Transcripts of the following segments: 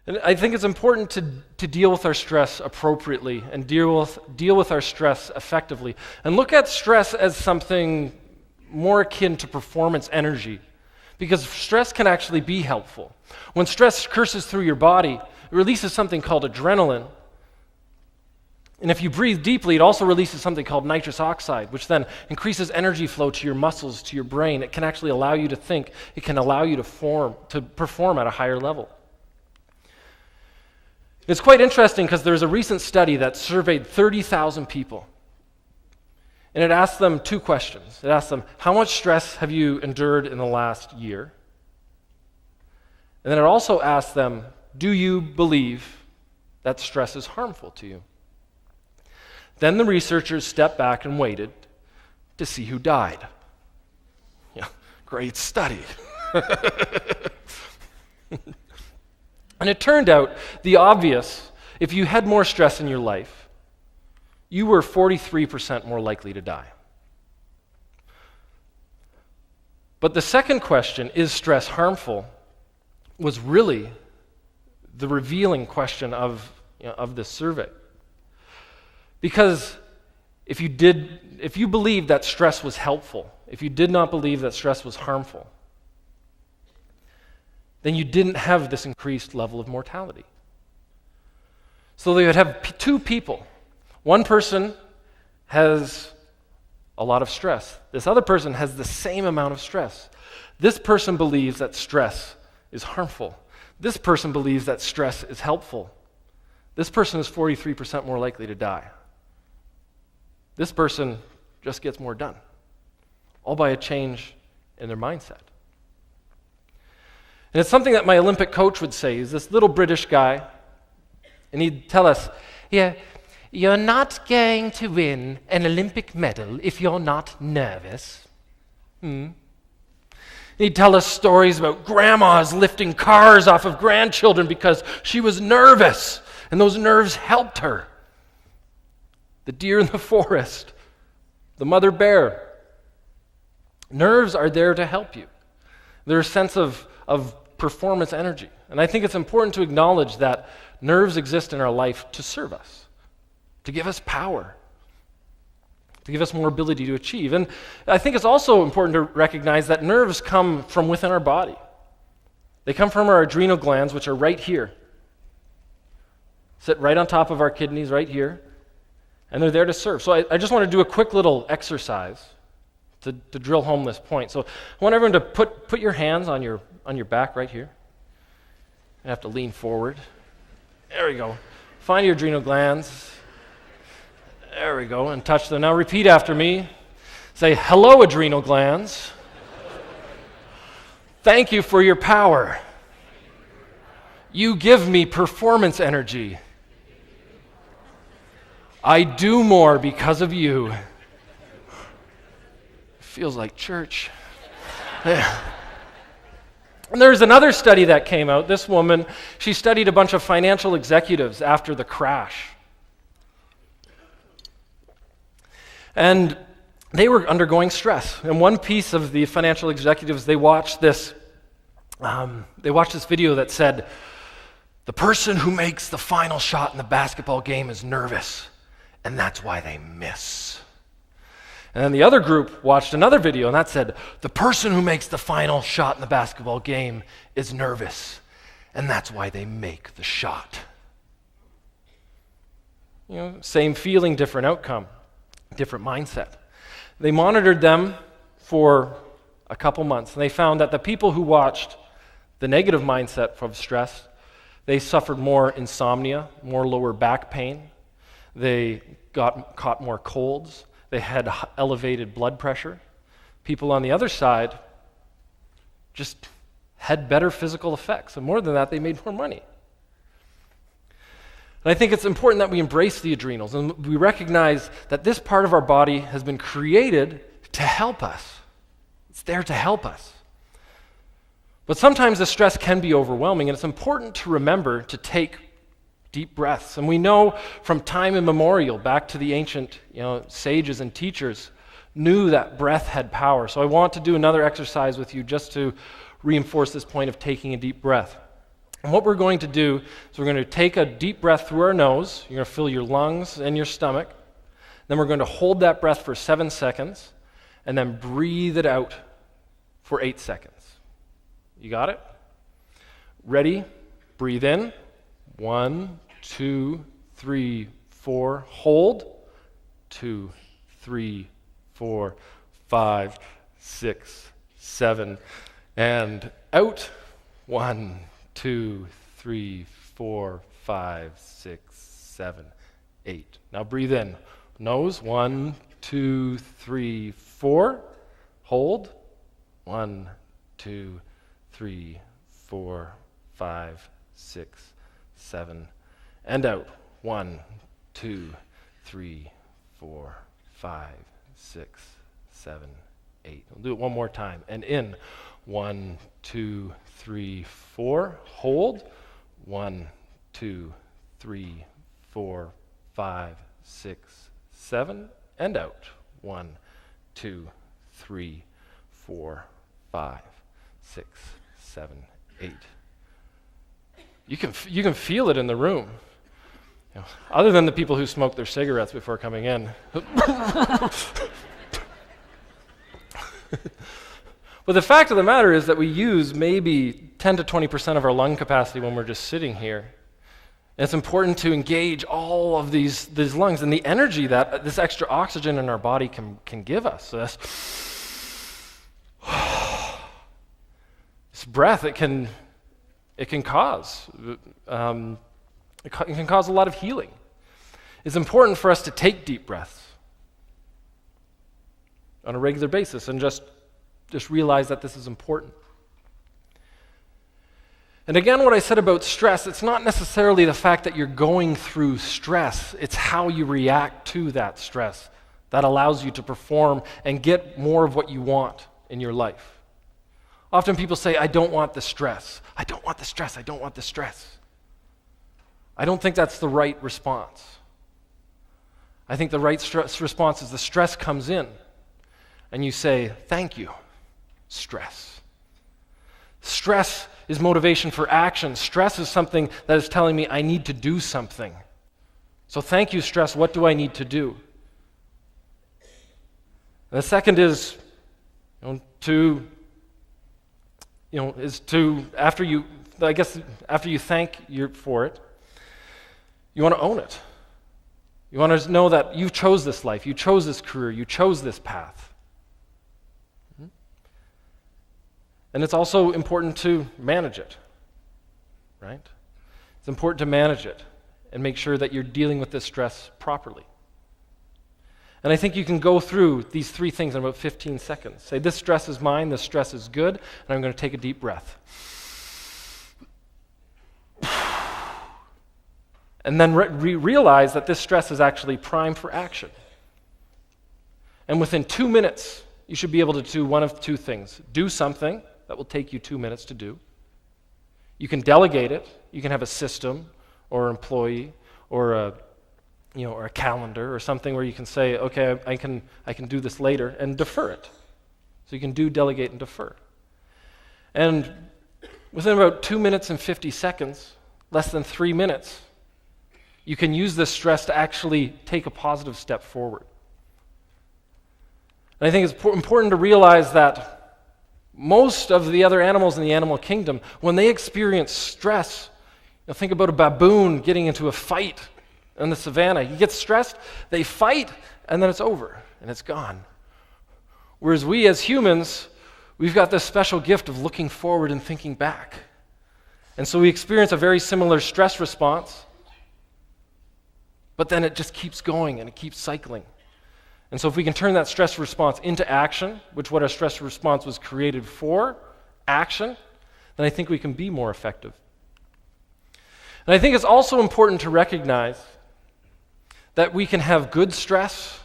And I think it's important to deal with our stress appropriately and deal with our stress effectively. And look at stress as something more akin to performance energy, because stress can actually be helpful. When stress courses through your body, it releases something called adrenaline. And if you breathe deeply, it also releases something called nitrous oxide, which then increases energy flow to your muscles, to your brain. It can actually allow you to think. It can allow you to perform at a higher level. It's quite interesting because there's a recent study that surveyed 30,000 people. And it asked them two questions. It asked them, how much stress have you endured in the last year? And then it also asked them, do you believe that stress is harmful to you? Then the researchers stepped back and waited to see who died. Yeah, great study. And it turned out the obvious: if you had more stress in your life, you were 43% more likely to die. But the second question, is stress harmful, was really the revealing question of this survey. Because if you believed that stress was helpful, if you did not believe that stress was harmful, then you didn't have this increased level of mortality. So they would have two people. One person has a lot of stress. This other person has the same amount of stress. This person believes that stress is harmful. This person believes that stress is helpful. This person is 43% more likely to die. This person just gets more done, all by a change in their mindset. And it's something that my Olympic coach would say. He's this little British guy, and he'd tell us, yeah, you're not going to win an Olympic medal if you're not nervous. He'd tell us stories about grandmas lifting cars off of grandchildren because she was nervous, and those nerves helped her. The deer in the forest, the mother bear. Nerves are there to help you. They're a sense of performance energy. And I think it's important to acknowledge that nerves exist in our life to serve us, to give us power, to give us more ability to achieve. And I think it's also important to recognize that nerves come from within our body. They come from our adrenal glands, which are right here. Sit right on top of our kidneys, right here. And they're there to serve. So I just want to do a quick little exercise to drill home this point. So I want everyone to put your hands on your back right here. You have to lean forward. There we go. Find your adrenal glands. There we go. And touch them. Now repeat after me. Say, hello, adrenal glands. Thank you for your power. You give me performance energy. I do more because of you. Feels like church. Yeah. And there's another study that came out. This woman, she studied a bunch of financial executives after the crash. And they were undergoing stress. And one piece of the financial executives, they watched this video that said, the person who makes the final shot in the basketball game is nervous, and that's why they miss. And then the other group watched another video, and that said, the person who makes the final shot in the basketball game is nervous, and that's why they make the shot. Same feeling, different outcome, different mindset. They monitored them for a couple months, and they found that the people who watched the negative mindset of stress, they suffered more insomnia, more lower back pain. They caught more colds. They had elevated blood pressure. People on the other side just had better physical effects. And more than that, they made more money. And I think it's important that we embrace the adrenals and we recognize that this part of our body has been created to help us. It's there to help us. But sometimes the stress can be overwhelming, and it's important to remember to take deep breaths. And we know from time immemorial, back to the ancient sages and teachers, knew that breath had power. So I want to do another exercise with you just to reinforce this point of taking a deep breath. And what we're going to do is we're going to take a deep breath through our nose. You're going to fill your lungs and your stomach. Then we're going to hold that breath for 7 seconds and then breathe it out for 8 seconds. You got it? Ready? Breathe in. 1, 2, 3, 4. Hold. 2, 3, 4, 5, 6, 7. And out. 1, 2, 3, 4, 5, 6, 7, 8. Now breathe in. Nose. 1, 2, 3, 4. Hold. 1, 2, 3, 4, 5, 6, 7. And out. 1, 2, 3, 4, 5, 6, 7, 8. We'll do it one more time. And in. 1, 2, 3, 4. Hold. 1, 2, 3, 4, 5, 6, 7. And out. 1, 2, 3, 4, 5, 6, 7, 8. You can feel it in the room. Other than the people who smoke their cigarettes before coming in. But the fact of the matter is that we use maybe 10 to 20% of our lung capacity when we're just sitting here. And it's important to engage all of these lungs and the energy that this extra oxygen in our body can give us. So this breath, it can cause a lot of healing. It's important for us to take deep breaths on a regular basis and just realize that this is important. And again, what I said about stress, it's not necessarily the fact that you're going through stress, it's how you react to that stress that allows you to perform and get more of what you want in your life. Often people say, I don't want the stress. I don't want the stress. I don't want the stress. I don't think that's the right response. I think the right response is the stress comes in and you say, thank you, stress. Stress is motivation for action. Stress is something that is telling me I need to do something. So thank you, stress. What do I need to do? And the second is after you thank for it, you want to own it. You want to know that you chose this life, you chose this career, you chose this path. And it's also important to manage it, right? It's important to manage it and make sure that you're dealing with this stress properly. And I think you can go through these 3 things in about 15 seconds. Say, this stress is mine, this stress is good, and I'm going to take a deep breath. And then realize that this stress is actually primed for action. And within 2 minutes, you should be able to do one of 2 things. Do something that will take you 2 minutes to do. You can delegate it. You can have a system or an employee or a calendar or something where you can say, okay, I can do this later, and defer it. So you can delegate and defer. And within about 2 minutes and 50 seconds, less than 3 minutes, you can use this stress to actually take a positive step forward. And I think it's important to realize that most of the other animals in the animal kingdom, when they experience stress, think about a baboon getting into a fight in the savannah. He gets stressed, they fight, and then it's over, and it's gone. Whereas we as humans, we've got this special gift of looking forward and thinking back. And so we experience a very similar stress response, but then it just keeps going and it keeps cycling. And so if we can turn that stress response into action, which what our stress response was created for, action, then I think we can be more effective. And I think it's also important to recognize that we can have good stress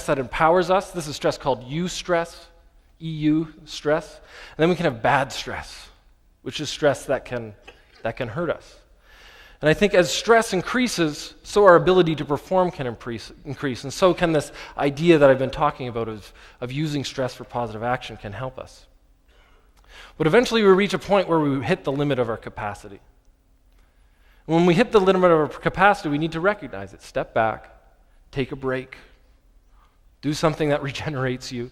that empowers us. This is stress called eustress, EU stress. And then we can have bad stress, which is stress that can hurt us. And I think as stress increases, so our ability to perform can increase, and so can this idea that I've been talking about of using stress for positive action can help us. But eventually we reach a point where we hit the limit of our capacity. When we hit the limit of our capacity, we need to recognize it. Step back, take a break, do something that regenerates you.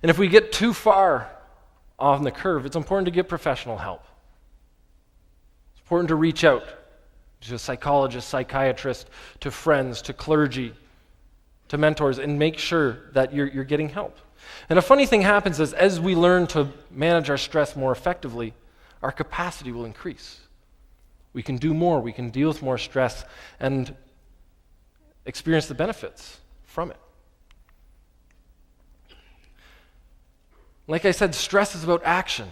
And if we get too far on the curve, it's important to get professional help. It's important to reach out to a psychologist, psychiatrist, to friends, to clergy, to mentors, and make sure that you're getting help. And a funny thing happens is as we learn to manage our stress more effectively, our capacity will increase. We can do more, we can deal with more stress, and experience the benefits from it. Like I said, stress is about action.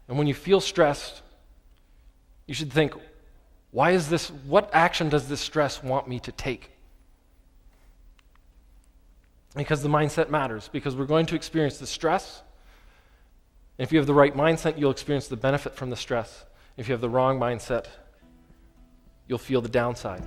And when you feel stressed, you should think, what action does this stress want me to take? Because the mindset matters, because we're going to experience the stress. And if you have the right mindset, you'll experience the benefit from the stress. If you have the wrong mindset, you'll feel the downside.